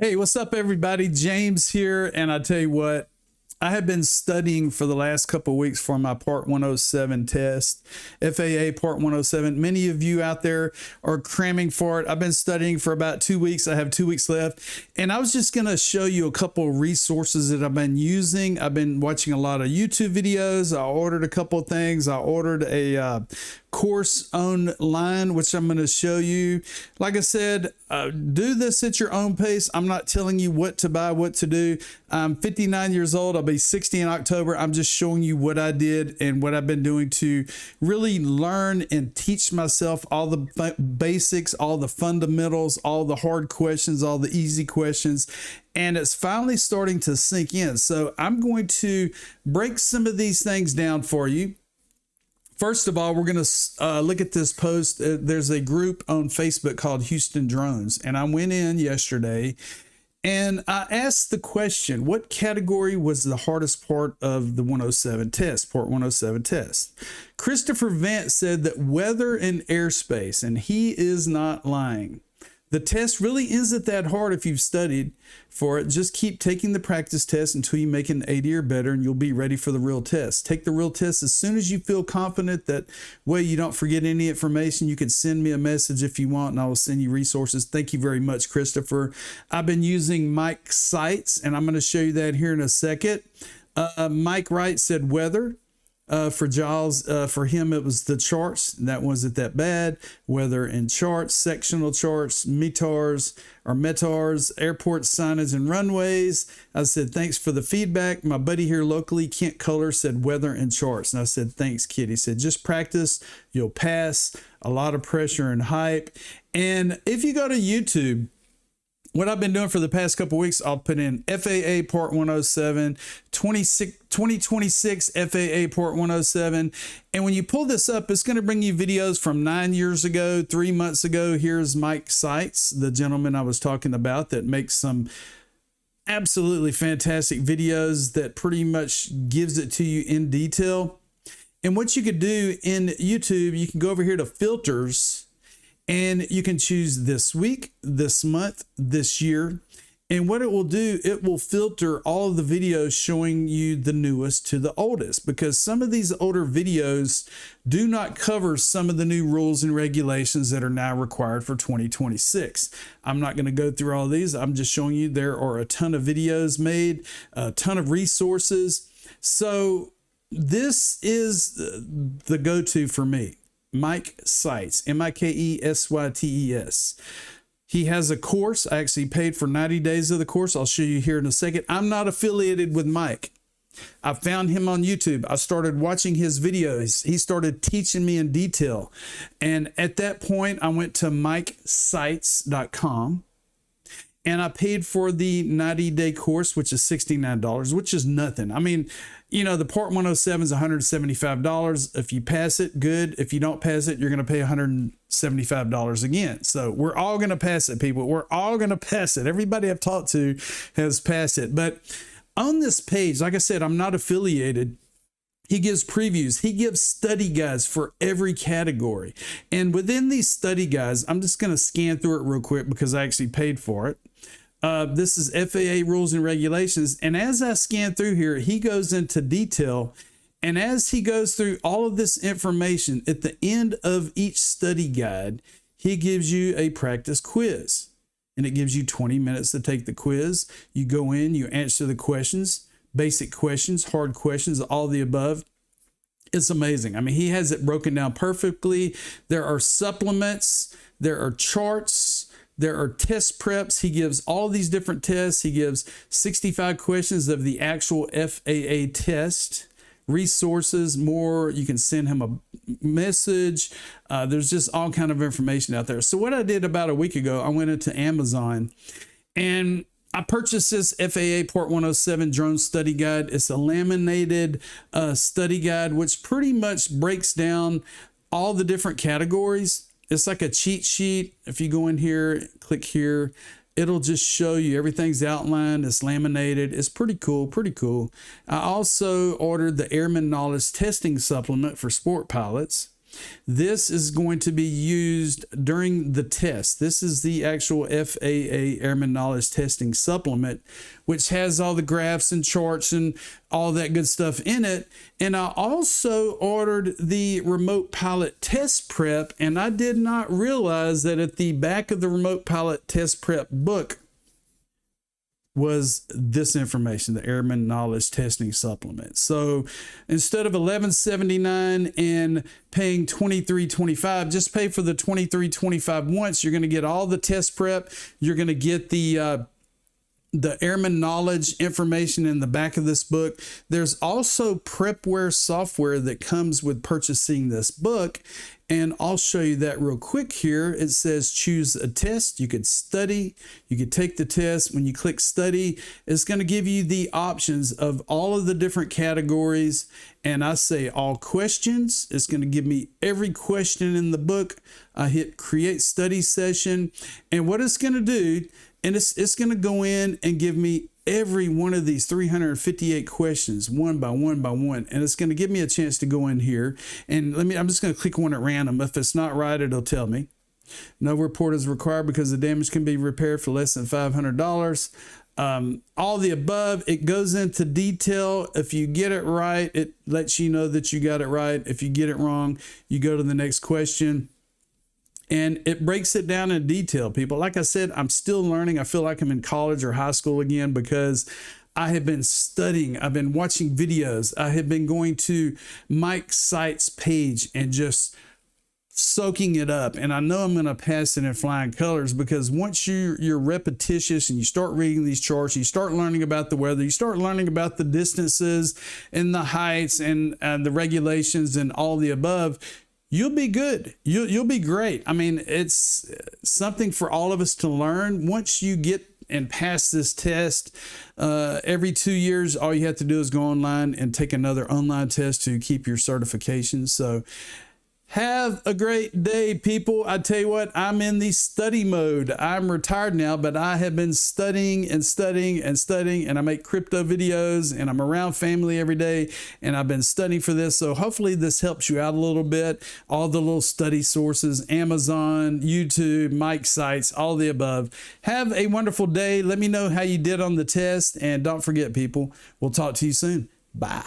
Hey, what's up, everybody? James here, and I tell you what, I have been studying for the last couple of weeks for my Part 107 test, FAA Part 107. Many of you out there are cramming for it. I've been studying for about 2 weeks. I have 2 weeks left, and I was just going to show you a couple of resources that I've been using. I've been watching a lot of YouTube videos. I ordered a couple of things. I ordered a course online, which I'm going to show you. Like I said, do this at your own pace. I'm not telling you what to buy, what to do. I'm 59 years old. I'll be 60 in October. I'm just showing you what I did and what I've been doing to really learn and teach myself all the basics, all the fundamentals, all the hard questions, all the easy questions. And it's finally starting to sink in. So I'm going to break some of these things down for you. First of all, we're going to look at this post. There's a group on Facebook called Houston Drones, and I went in yesterday and I asked the question, what category was the hardest part of the 107 test, Part 107 test? Christopher Vance said that weather and airspace, and he is not lying. The test really isn't that hard if you've studied for it. Just keep taking the practice test until you make an 80 or better, and you'll be ready for the real test. Take the real test as soon as you feel confident that way you don't forget any information. You can send me a message if you want, and I will send you resources. Thank you very much, Christopher. I've been using Mike Sites, and I'm going to show you that here in a second. Mike Wright said weather. For Giles, for him, it was the charts. That wasn't that bad. Weather and charts, sectional charts, METARs, airport signage and runways. I said, thanks for the feedback. My buddy here locally, Kent Color, said weather and charts. And I said, thanks, kid. He said, just practice. You'll pass. A lot of pressure and hype. And if you go to YouTube, what I've been doing for the past couple of weeks, I'll put in FAA Part 107, 2026 FAA Part 107. And when you pull this up, it's going to bring you videos from 9 years ago, 3 months ago. Here's Mike Sites, the gentleman I was talking about that makes some absolutely fantastic videos that pretty much gives it to you in detail. And what you could do in YouTube, you can go over here to filters, and you can choose this week, this month, this year. And what it will do, it will filter all of the videos showing you the newest to the oldest, because some of these older videos do not cover some of the new rules and regulations that are now required for 2026. I'm not going to go through all these. I'm just showing you there are a ton of videos made, a ton of resources. So this is the go-to for me. Mike Sites, Mikesytes. He has a course. I actually paid for 90 days of the course. I'll show you here in a second. I'm not affiliated with Mike. I found him on YouTube. I started watching his videos. He started teaching me in detail. And at that point, I went to mikesites.com. And I paid for the 90-day course, which is $69, which is nothing. I mean, you know, the Part 107 is $175. If you pass it, good. If you don't pass it, you're going to pay $175 again. So we're all going to pass it, people. We're all going to pass it. Everybody I've talked to has passed it. But on this page, like I said, I'm not affiliated. He gives previews. He gives study guides for every category. And within these study guides, I'm just going to scan through it real quick because I actually paid for it. This is FAA rules and regulations. And as I scan through here, he goes into detail. And as he goes through all of this information, at the end of each study guide, he gives you a practice quiz. And it gives you 20 minutes to take the quiz. You go in, you answer the questions. Basic questions, hard questions, all the above. It's amazing. I mean, he has it broken down perfectly. There are supplements, there are charts, there are test preps. He gives all these different tests. He gives 65 questions of the actual FAA test, resources, more. You can send him a message. There's just all kind of information out there. So what I did about a week ago, I went into Amazon and I purchased this FAA Part 107 drone study guide. It's a laminated study guide, which pretty much breaks down all the different categories. It's like a cheat sheet. If you go in here, click here, it'll just show you everything's outlined. It's laminated. It's pretty cool, pretty cool. I also ordered the Airman Knowledge Testing Supplement for sport pilots. This is going to be used during the test. This is the actual FAA Airman Knowledge Testing Supplement, which has all the graphs and charts and all that good stuff in it. And I also ordered the Remote Pilot Test Prep, and I did not realize that at the back of the Remote Pilot Test Prep book was this information, the Airman Knowledge Testing Supplement. So instead of $11.79 and paying $23.25, just pay for the $23.25 once. You're going to get all the test prep. You're going to get the Airman Knowledge information in the back of this book. There's also prepware software that comes with purchasing this book, and I'll show you that real quick here. It says choose a test. You could study, you could take the test. When you click study, it's going to give you the options of all of the different categories, and I say all questions. It's going to give me every question in the book. I hit create study session, and what it's going to do, and it's going to go in and give me every one of these 358 questions one by one by one. And it's going to give me a chance to go in here. And I'm just going to click one at random. If it's not right, it'll tell me. No report is required because the damage can be repaired for less than $500. All the above, it goes into detail. If you get it right, it lets you know that you got it right. If you get it wrong, you go to the next question. And it breaks it down in detail, people. Like I said, I'm still learning. I feel like I'm in college or high school again because I have been studying. I've been watching videos. I have been going to Mike Site's page and just soaking it up. And I know I'm going to pass it in flying colors because once you're repetitious and you start reading these charts, you start learning about the weather, you start learning about the distances and the heights and the regulations and all the above, you'll be good. You'll be great. I mean, it's something for all of us to learn. Once you get and pass this test, every 2 years, all you have to do is go online and take another online test to keep your certification. So have a great day, people. I tell you what, I'm in the study mode. I'm retired now, but I have been studying and studying and studying, and I make crypto videos, and I'm around family every day, and I've been studying for this. So hopefully this helps you out a little bit. All the little study sources, Amazon, YouTube, Mike Sites, all the above. Have a wonderful day. Let me know how you did on the test, and don't forget, people, we'll talk to you soon. Bye.